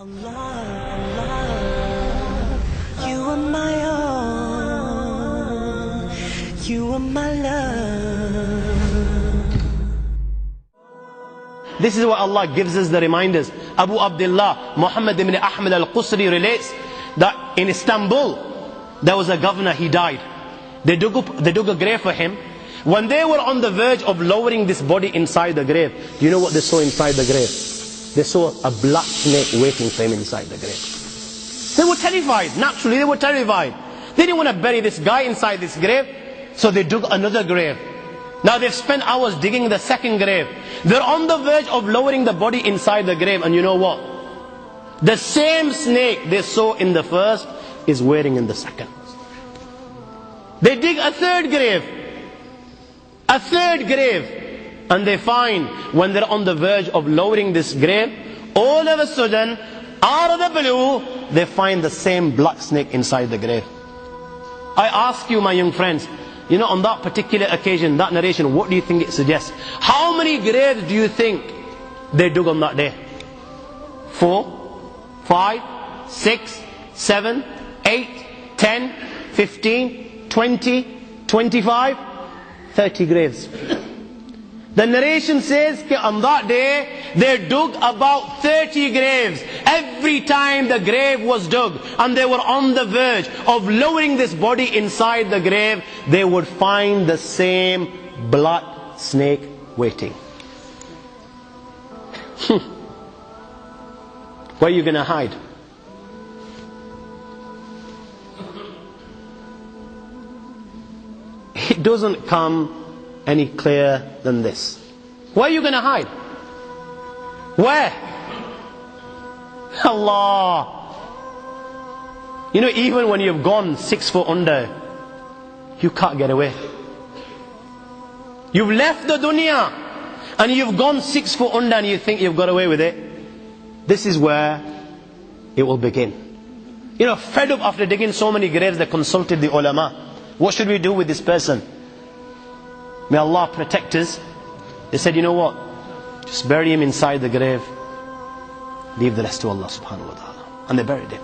Allah, Allah, you are my all, you are my love. This is what Allah gives us the reminders. Abu Abdullah Muhammad ibn Ahmad al-Qusri relates that in Istanbul there was a governor, he died. They dug a grave for him. When they were on the verge of lowering this body inside the grave, do you know what they saw inside the grave? They saw a black snake waiting for him inside the grave. They were terrified. Naturally, they were terrified. They didn't want to bury this guy inside this grave, so they dug another grave. Now they've spent hours digging the second grave. They're on the verge of lowering the body inside the grave, and you know what? The same snake they saw in the first is waiting in the second. They dig a third grave. A third grave. And they find, when they're on the verge of lowering this grave, all of a sudden, out of the blue, they find the same black snake inside the grave. I ask you, my young friends, you know, on that particular occasion, that narration, what do you think it suggests? How many graves do you think they dug on that day? 4, 5, 6, 7, 8, 10, 15, 20, 25, 30 graves. The narration says that on that day, they dug about 30 graves. Every time the grave was dug and they were on the verge of lowering this body inside the grave, they would find the same black snake waiting. Where are you going to hide? It doesn't come any clearer than this. Where are you going to hide? Where? Allah. You know, even when you've gone 6 foot under, you can't get away. You've left the dunya and you've gone 6 foot under and you think you've got away with it. This is where it will begin. You know, fed up after digging so many graves, they consulted the ulama. What should we do with this person? May Allah protect us. They said, you know what? Just bury him inside the grave. Leave the rest to Allah subhanahu wa ta'ala. And they buried him.